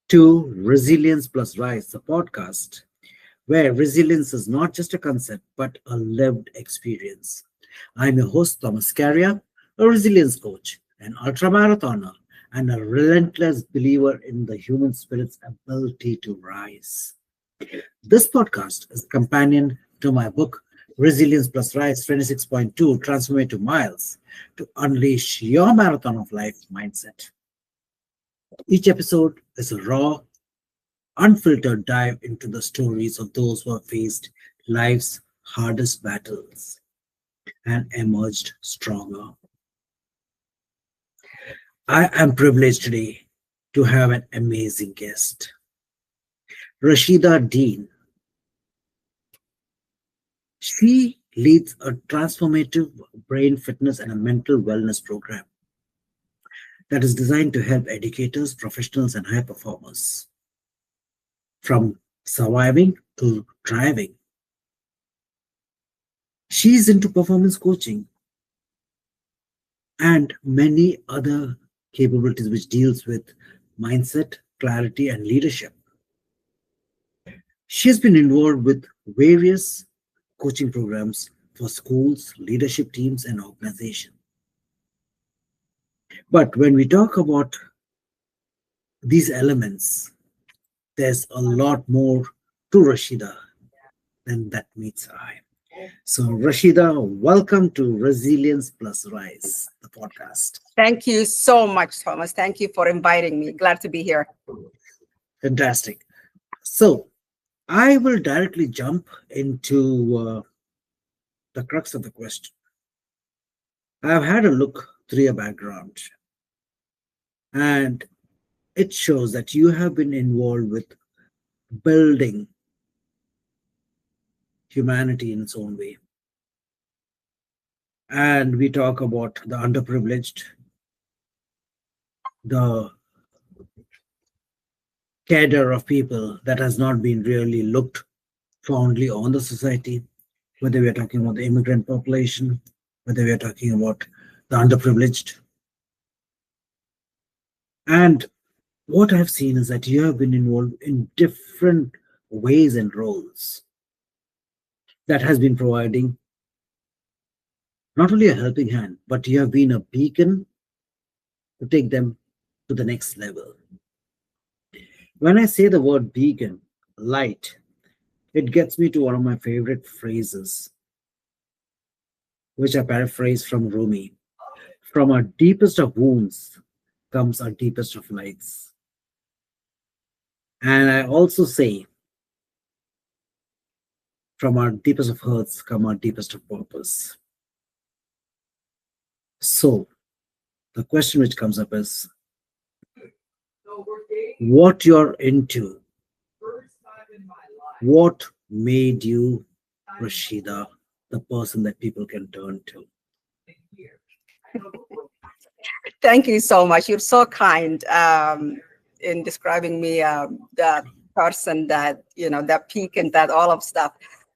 to Resilience Plus Rise, the podcast where resilience is not just a concept but a lived experience. I'm your host, Thomas Scaria, a resilience coach, an ultramarathoner, and a relentless believer in the human spirit's ability to rise. This podcast is a companion to my book, Resilience Plus Rise 26.2 Transformative Miles, to unleash your marathon of life mindset. Each episode is a raw, unfiltered dive into the stories of those who have faced life's hardest battles and emerged stronger. I am privileged today to have an amazing guest, Rashida Dean. She leads a transformative brain fitness and a mental wellness program that is designed to help educators, professionals, and high performers from surviving to thriving. She's into performance coaching and many other capabilities which deals with mindset, clarity, and leadership. She's been involved with various coaching programs for schools, leadership teams, and organizations. But when we talk about these elements, there's a lot more to Rashida than that meets eye. So, Rashida, welcome to Resilience Plus Rise, the podcast. Thank you so much, Thomas. Thank you for inviting me. Glad to be here. Fantastic. So, I will directly jump into the crux of the question. I've had a look through your background, and it shows that you have been involved with building humanity in its own way. And we talk about the underprivileged, the cadre of people that has not been really looked fondly on the society, whether we are talking about the immigrant population, whether we are talking about the underprivileged. And what I've seen is that you have been involved in different ways and roles that has been providing not only a helping hand, but you have been a beacon to take them to the next level. When I say the word beacon, light, it gets me to one of my favorite phrases, which I paraphrase from Rumi. From our deepest of wounds comes our deepest of lights. And I also say, from our deepest of hurts come our deepest of purpose. So, the question which comes up is, what you're into, what made you, Rashida, the person that people can turn to? Thank you so much. You're so kind in describing me, the person that, that peak and that all of stuff.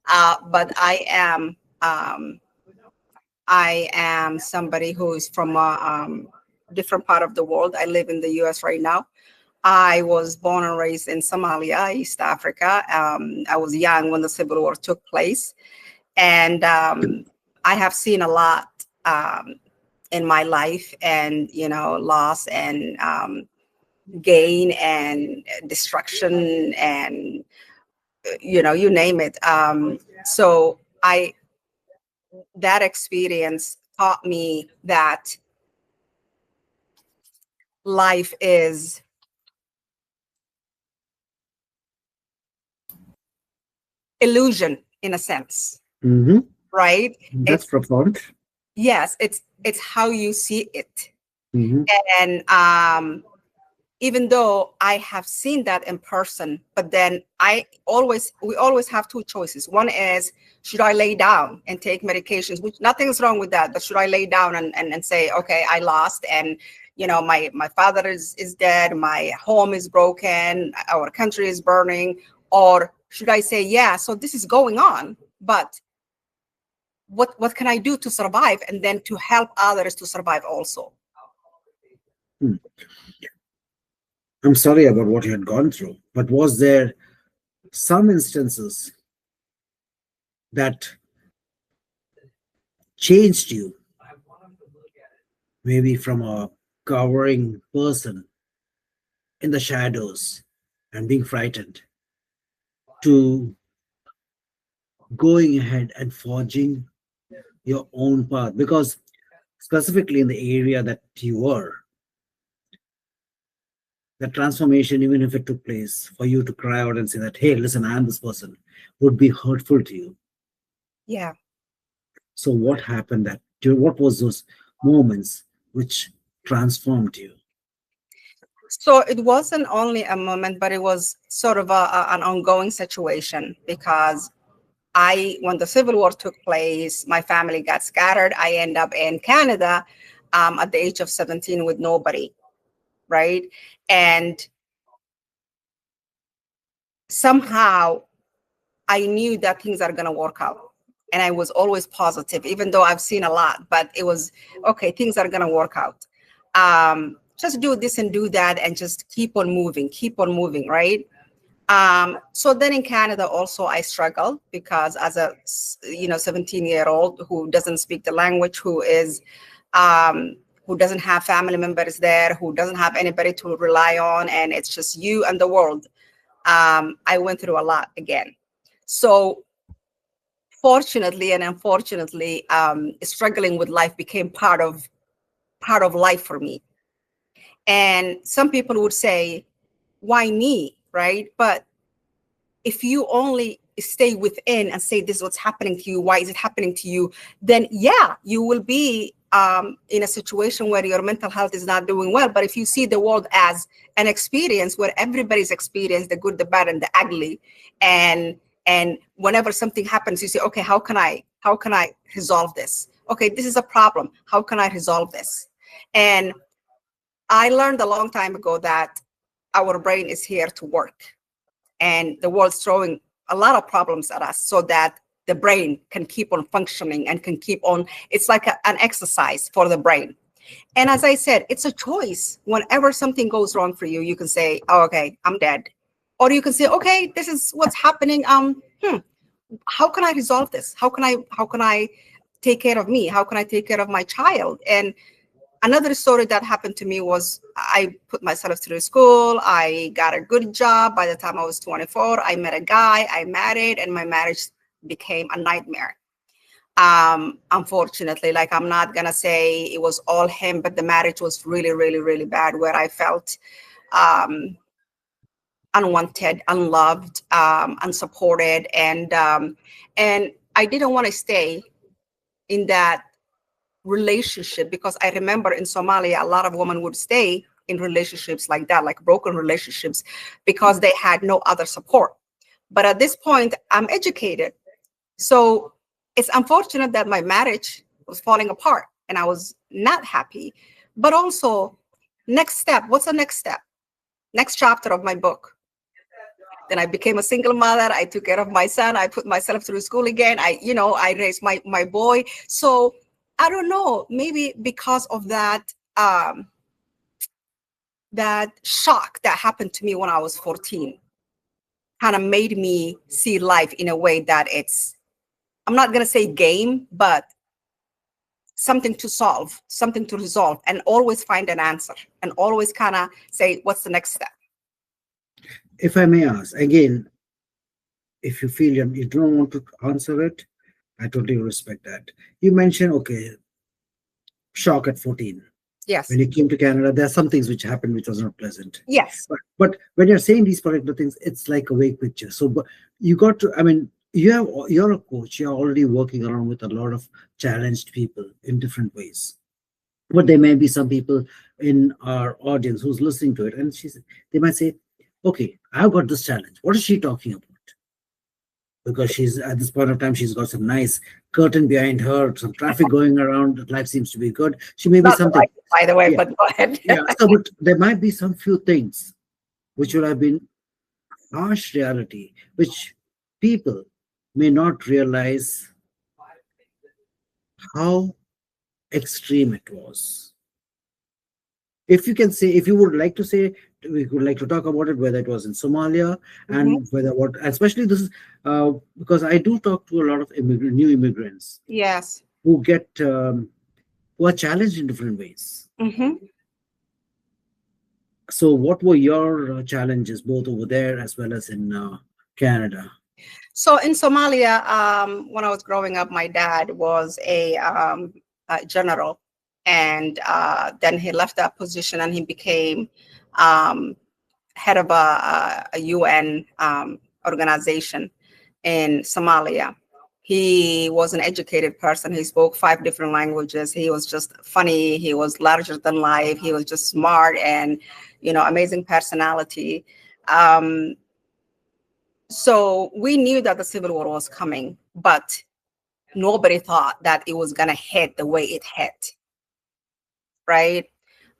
But I am somebody who is from a different part of the world. I live in the US right now. I was born and raised in Somalia, East Africa. I was young when the Civil War took place. And I have seen a lot in my life, and, loss and gain and destruction and, you name it. So that experience taught me that life is illusion in a sense, right? That's profound. Yes, it's how you see it. Mm-hmm. And even though I have seen that in person, but then we always have two choices. One is, should I lay down and take medications, which nothing's wrong with that, but should I lay down and say, okay, I lost, and my father is dead, my home is broken, our country is burning, or should I say, yeah, so this is going on, but what can I do to survive, and then to help others to survive also? I'm sorry about what you had gone through, but was there some instances that changed you, maybe from a cowering person in the shadows and being frightened to going ahead and forging your own path? Because specifically in the area that you were, the transformation, even if it took place for you to cry out and say that, hey, listen, I am this person, would be hurtful to you. Yeah. So what happened that, what was those moments which transformed you? So it wasn't only a moment, but it was sort of an ongoing situation because when the Civil War took place, my family got scattered. I end up in Canada at the age of 17 with nobody, right? And somehow I knew that things are going to work out. And I was always positive, even though I've seen a lot, but it was okay, things are going to work out. Just do this and do that and just keep on moving, right? So then in Canada also I struggled because as a 17-year-old who doesn't speak the language, who doesn't have family members there, who doesn't have anybody to rely on, and it's just you and the world. I went through a lot again. So fortunately and unfortunately, struggling with life became part of life for me. And some people would say, why me, right? But if you only stay within and say, this is what's happening to you, why is it happening to you, then yeah, you will be in a situation where your mental health is not doing well. But if you see the world as an experience where everybody's experienced the good, the bad, and the ugly, and whenever something happens, you say, okay, how can I resolve this? Okay, this is a problem. How can I resolve this? And I learned a long time ago that our brain is here to work, and the world's throwing a lot of problems at us so that the brain can keep on functioning and can keep on. It's like an exercise for the brain. And as I said, it's a choice. Whenever something goes wrong for you, you can say, oh, okay, I'm dead. Or you can say, okay, this is what's happening. How can I resolve this? How can I take care of me? How can I take care of my child? And another story that happened to me was I put myself through school. I got a good job. By the time I was 24, I met a guy, I married, and my marriage became a nightmare. Unfortunately, like, I'm not going to say it was all him, but the marriage was really, really, really bad, where I felt um, unwanted, unloved, unsupported. And I didn't want to stay in that relationship, because I remember in Somalia, a lot of women would stay in relationships like that, like broken relationships, because they had no other support. But at this point, I'm educated. So it's unfortunate that my marriage was falling apart and I was not happy. But also, next step, what's the next step? Next chapter of my book. Then I became a single mother. I took care of my son. I put myself through school again. I raised my boy. So I don't know, maybe because of that shock that happened to me when I was 14 kind of made me see life in a way that I'm not going to say game, but something to solve, something to resolve, and always find an answer and always kind of say, what's the next step? If I may ask, again, if you feel you don't want to answer it, I totally respect that. You mentioned, okay, shock at 14. Yes. When you came to Canada, there are some things which happened which was not pleasant. Yes. But when you're saying these particular things, it's like a vague picture. So, but you got to, I mean, you're a coach. You're already working around with a lot of challenged people in different ways. But there may be some people in our audience who's listening to it, and they might say, "Okay, I've got this challenge. What is she talking about?" Because she's at this point of time, she's got some nice curtain behind her, some traffic going around. Life seems to be good. She may be Not something. like, by the way, Yeah, but go ahead. yeah. So, but there might be some few things which would have been harsh reality, which people may not realize how extreme it was. if you can say, if you would like to say, we would like to talk about it, whether it was in Somalia, Hmm. and whether what, especially this is because I do talk to a lot of new immigrants Yes. who get who are challenged in different ways. Hmm. So, what were your challenges both over there as well as in Canada? So in Somalia, when I was growing up, my dad was a general, and then he left that position and he became um, head of a UN organization in Somalia. He was an educated person. He spoke 5 different languages. He was just funny. He was larger than life. He was just smart and, amazing personality. Um, so we knew that the Civil War was coming, but nobody thought that it was going to hit the way it hit, right?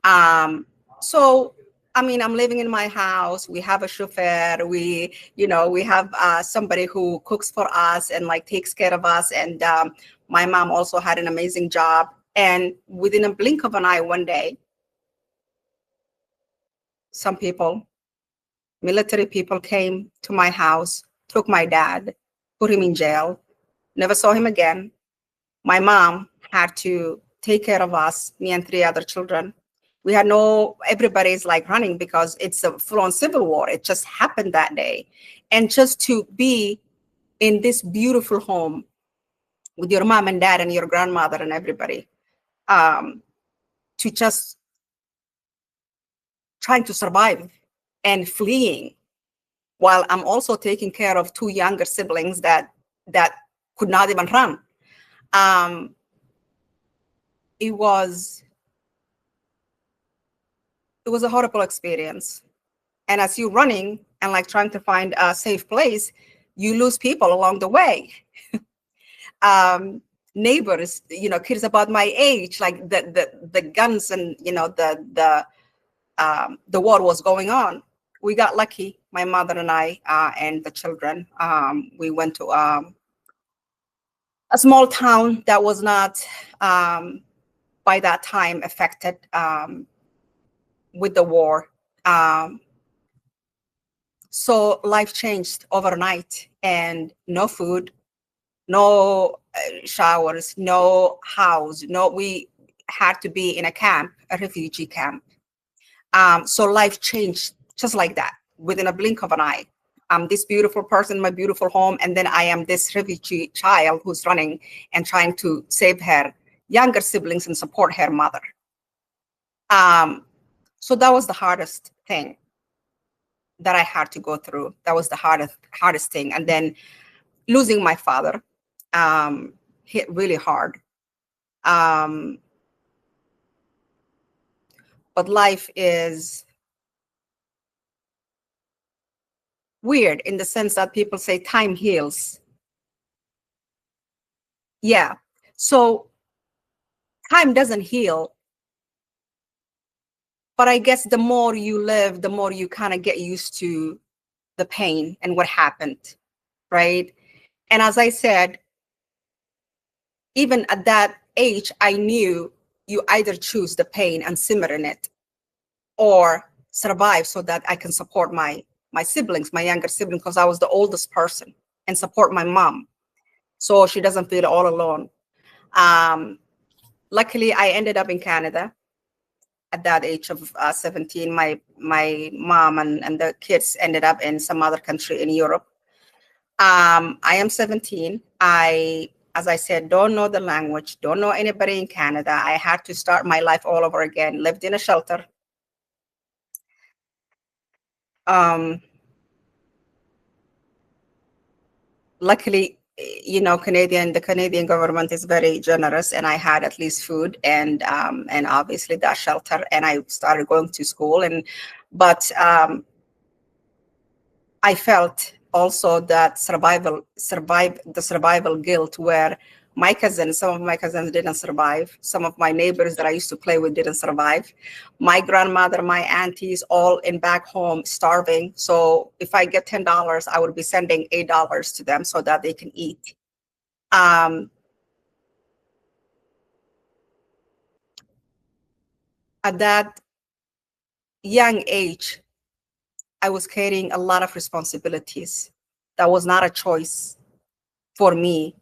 Um, so, I mean, I'm living in my house. We have a chauffeur. We have somebody who cooks for us and like takes care of us. And my mom also had an amazing job. And within a blink of an eye, one day, some people, military people, came to my house, took my dad, put him in jail, never saw him again. My mom had to take care of us, me and 3 other children. We had everybody's like running because it's a full-on civil war. It just happened that day. And just to be in this beautiful home with your mom and dad and your grandmother and everybody, um, to just trying to survive and fleeing while I'm also taking care of 2 younger siblings that could not even run. Um, it was it was a horrible experience. And as you're running and like trying to find a safe place, you lose people along the way. Neighbors, kids about my age, like the guns and the war was going on. We got lucky, my mother and I and the children. We went to a small town that was not by that time affected with the war. Um, So life changed overnight, and no food, no showers, no house, we had to be in a camp, a refugee camp. So life changed just like that, within a blink of an eye. I'm this beautiful person, my beautiful home, and then I am this refugee child who's running and trying to save her younger siblings and support her mother. Um, so that was the hardest thing that I had to go through. That was the hardest thing. And then losing my father hit really hard. Um, but life is weird in the sense that people say time heals. Yeah. So time doesn't heal, but I guess the more you live, the more you kind of get used to the pain and what happened, right? And as I said, even at that age, I knew you either choose the pain and simmer in it, or survive so that I can support my siblings, my younger siblings, because I was the oldest person, and support my mom so she doesn't feel all alone. Um, Luckily, I ended up in Canada at that age of 17. My mom and the kids ended up in some other country in Europe. I am 17. As I said, don't know the language, don't know anybody in Canada. I had to start my life all over again. Lived in a shelter. Luckily, the Canadian government is very generous, and I had at least food and obviously that shelter, and I started going to school. But I felt also that the survival guilt, where some of my cousins didn't survive. Some of my neighbors that I used to play with didn't survive. My grandmother, my aunties, all in back home starving. So if I get $10, I would be sending $8 to them so that they can eat. Um, at that young age, I was carrying a lot of responsibilities. That was not a choice for me.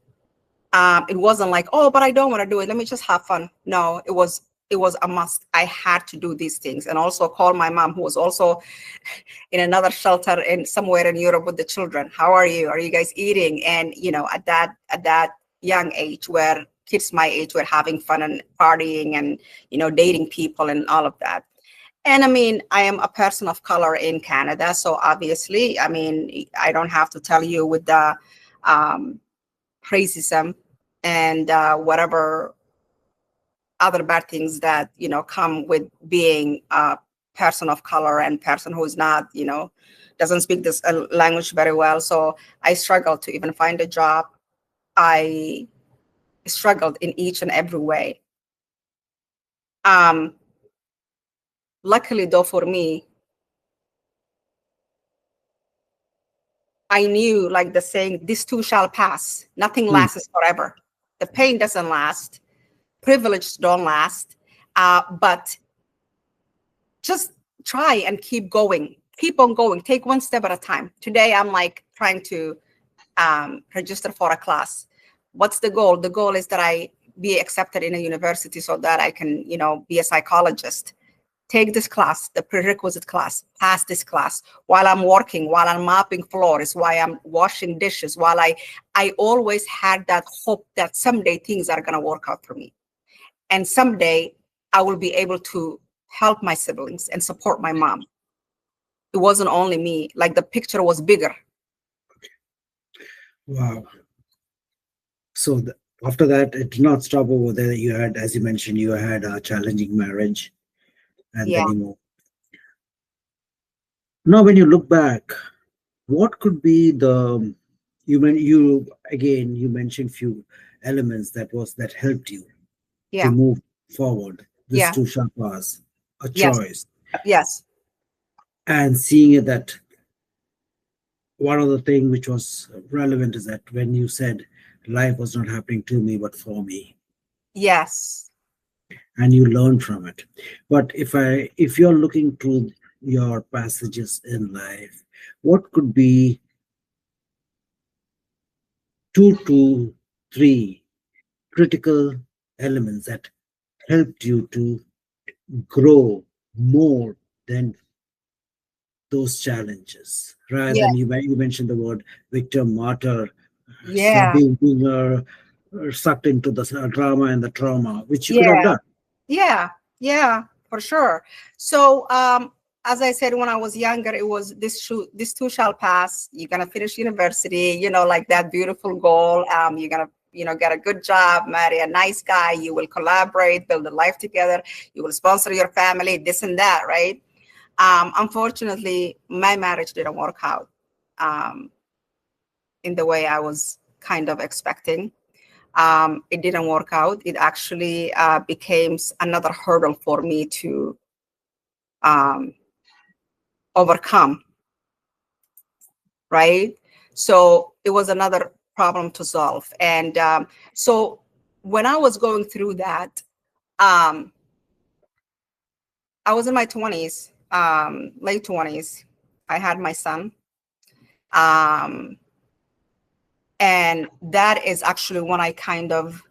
It wasn't like, oh, but I don't want to do it. Let me just have fun. No, it was a must. I had to do these things, and also call my mom, who was also in another shelter in somewhere in Europe with the children. How are you? Are you guys eating? And at that young age, where kids my age were having fun and partying and dating people and all of that. And I mean, I am a person of color in Canada, so obviously, I mean, I don't have to tell you with the um, racism and whatever other bad things that come with being a person of color and person who is not doesn't speak this language very well. So I struggled to even find a job. I struggled in each and every way. um Luckily though for me, I knew, like the saying, this too shall pass. Nothing Hmm. lasts forever. The pain doesn't last, privilege don't last, but just try and keep going, keep on going, take one step at a time. Today I'm like trying to register for a class. What's the goal? The goal is that I be accepted in a university so that I can be a psychologist. Take this class, the prerequisite class, pass this class while I'm working, while I'm mopping floors, while I'm washing dishes, while I always had that hope that someday things are going to work out for me, and someday I will be able to help my siblings and support my mom. It wasn't only me, like the picture was bigger. Wow. So after that, it did not stop over there. You had, as you mentioned, you had a challenging marriage, and Yeah, then you moved. Now, when you look back, what could be the you mentioned few elements that helped you to yeah, move forward. This yeah, too shall pass. A yes, choice, yes, and seeing it that one of the thing which was relevant is that when you said life was not happening to me but for me, yes, and you learn from it. But if you're looking through your passages in life, what could be two to three critical elements that helped you to grow more than those challenges, rather yeah, than you mentioned the word victim, martyr, yeah, being sucked into the drama and the trauma, which you could have yeah, done. yeah, yeah, for sure. So, as I said, when I was younger, it was this too shall pass. You're gonna finish university, like that beautiful goal. You're gonna, get a good job, marry a nice guy. You will collaborate, build a life together. You will sponsor your family, this and that, right? Unfortunately, my marriage didn't work out um, in the way I was kind of expecting. It didn't work out. It actually became another hurdle for me to um, overcome, right? So it was another problem to solve. And so when I was going through that, um, I was in my 20s, late 20s. I had my son. Um, and that is actually when I kind of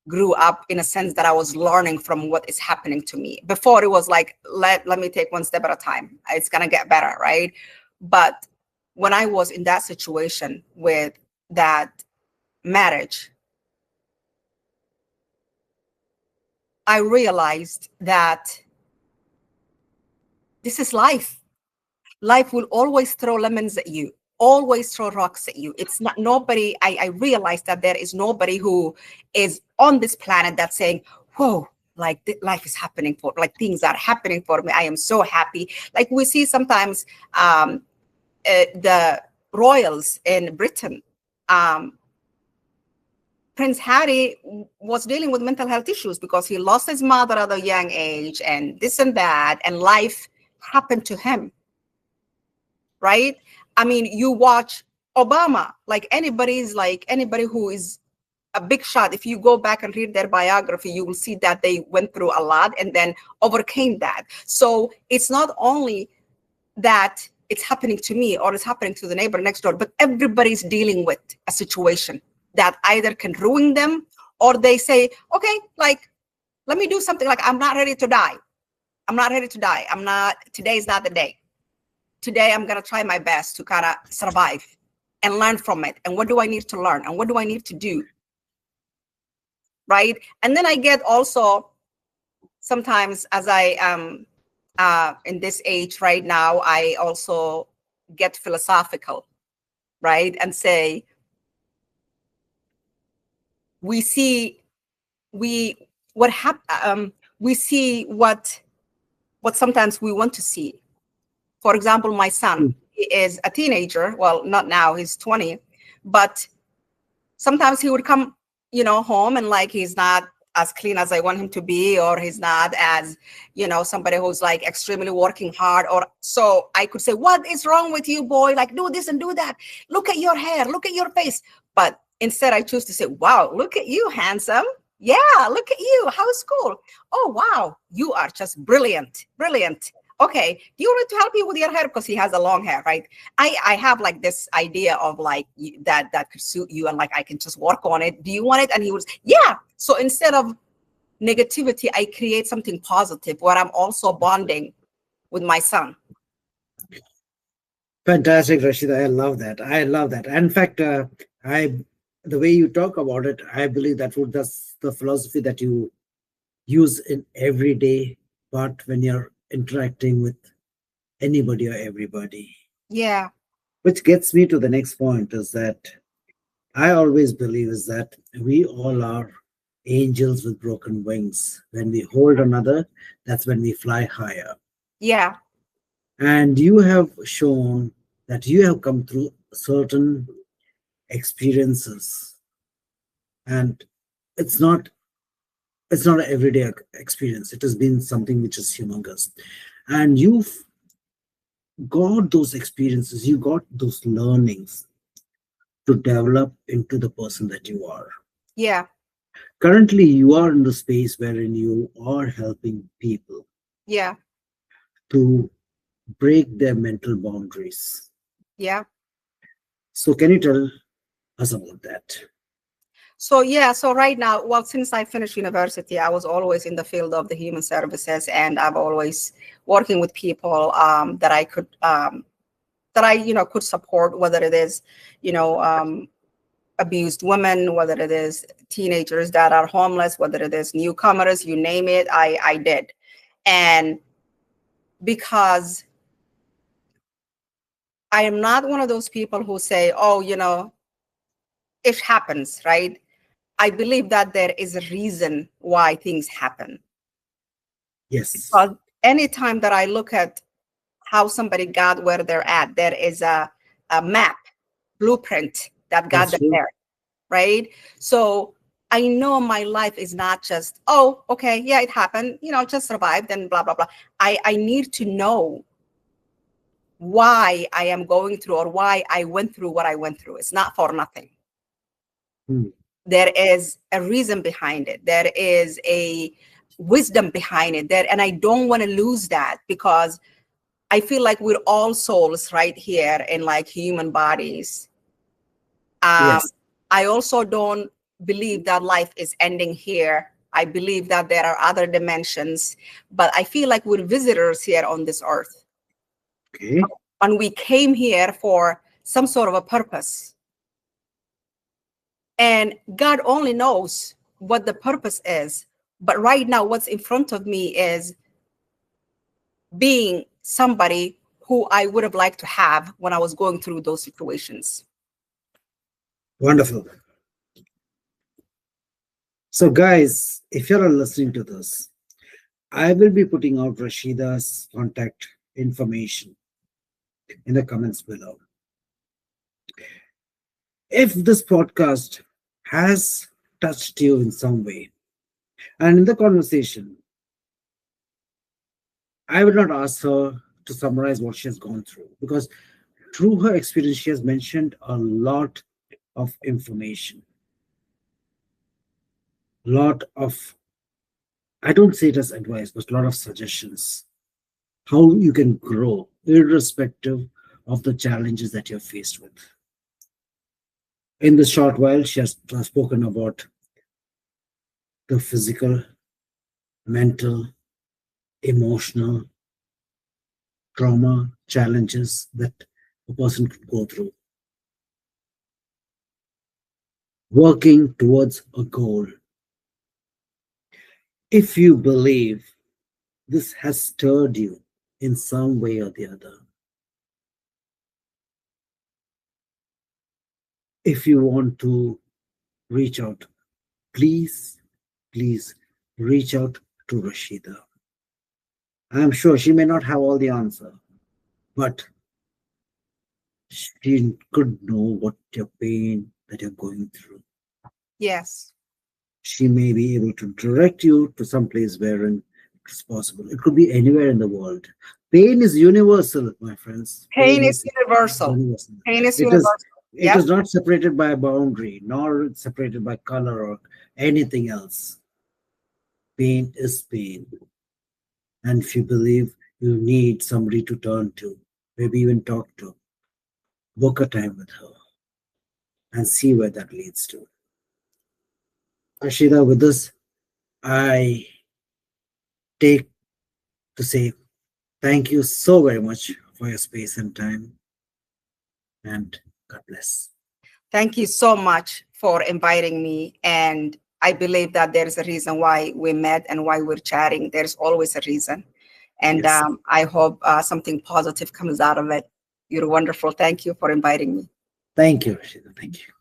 grew up, in a sense that I was learning from what is happening to me. Before it was like, let me take one step at a time. It's gonna get better, right? But when I was in that situation with that marriage, I realized that this is life. Life will always throw lemons at you, always throw rocks at you. It's not nobody. I realized that there is nobody who is on this planet that's saying, whoa, like life is happening for, like things are happening for me. I am so happy. Like we see sometimes the royals in Britain. Um, Prince Harry was dealing with mental health issues because he lost his mother at a young age and this and that, and life happened to him, right? I mean, you watch Obama, like anybody who is a big shot. If you go back and read their biography, you will see that they went through a lot and then overcame that. So it's not only that it's happening to me or it's happening to the neighbor next door, but everybody's dealing with a situation that either can ruin them, or they say, okay, like, let me do something. Like, I'm not ready to die. I'm not ready to die. Today's not the day. Today, I'm going to try my best to kind of survive and learn from it. And what do I need to learn? And what do I need to do? Right. And then I get also sometimes, as I am in this age right now, I also get philosophical, right? And say, we see what sometimes we want to see. For example, my son, he is a teenager. Well, not now, he's 20, but sometimes he would come, home and like, he's not as clean as I want him to be, or he's not as, somebody who's like extremely working hard. Or so I could say, what is wrong with you, boy? Like, do this and do that. Look at your hair, look at your face. But instead I choose to say, wow, look at you, handsome. Yeah, look at you. How's school? Oh, wow, you are just brilliant. Okay, do you want to help you with your hair? Because he has a long hair, right? I have like this idea of like that could suit you, and like I can just work on it. Do you want it? And he was, yeah. So instead of negativity, I create something positive where I'm also bonding with my son. Fantastic, Rashida. I love that. In fact, the way you talk about it, I believe that's the philosophy that you use in everyday, but when you're interacting with anybody or everybody. Yeah. Which gets me to the next point, is that I always believe is that we all are angels with broken wings. When we hold another, that's when we fly higher. Yeah. And you have shown that you have come through certain experiences, and it's not an everyday experience. It has been something which is humongous, and you've got those experiences, you got those learnings to develop into the person that you are. Yeah. Currently, you are in the space wherein you are helping people. Yeah. To break their mental boundaries. Yeah. So can you tell us about that? So right now, well, since I finished university, I was always in the field of the human services, and I've always working with people that I could could support, whether it is abused women, whether it is teenagers that are homeless, whether it is newcomers, you name it, I did. And because I am not one of those people who say, oh, it happens, right? I believe that there is a reason why things happen. Yes. Because anytime that I look at how somebody got where they're at, there is a map, blueprint that got them there, right? So I know my life is not just, oh, okay, yeah, it happened, just survived and blah, blah, blah. I need to know why I am going through, or why I went through what I went through. It's not for nothing. There is a reason behind it. There is a wisdom behind it there. And I don't want to lose that, because I feel like we're all souls right here in like human bodies. Yes. I also don't believe that life is ending here. I believe that there are other dimensions, but I feel like we're visitors here on this earth. Okay. And we came here for some sort of a purpose. And God only knows what the purpose is. But right now, what's in front of me is being somebody who I would have liked to have when I was going through those situations. Wonderful. So guys, if you're listening to this, I will be putting out Rashida's contact information in the comments below. If this podcast has touched you in some way, and in the conversation, I will not ask her to summarize what she has gone through, because through her experience, she has mentioned a lot of information. lot of, I don't say it as advice, but a lot of suggestions how you can grow irrespective of the challenges that you're faced with. In this short while, she has spoken about the physical, mental, emotional trauma challenges that a person could go through, working towards a goal. If you believe this has stirred you in some way or the other, if you want to reach out, please, please reach out to Rashida. I'm sure she may not have all the answer, but she could know what your pain that you're going through. Yes. She may be able to direct you to some place wherein it's possible. It could be anywhere in the world. Pain is universal, my friends. Pain Pain is is universal. universal. Pain is It is universal. it Yep. is not separated by a boundary, nor separated by color or anything else. Pain is pain. And if you believe you need somebody to turn to, maybe even talk to, book a time with her and see where that leads to. Ashida, with this, I take to say thank you so very much for your space and time, and God bless. Thank you so much for inviting me. And I believe that there is a reason why we met and why we're chatting. There's always a reason. And Yes. I hope something positive comes out of it. You're wonderful. Thank you for inviting me. Thank you, Rashida. Thank you.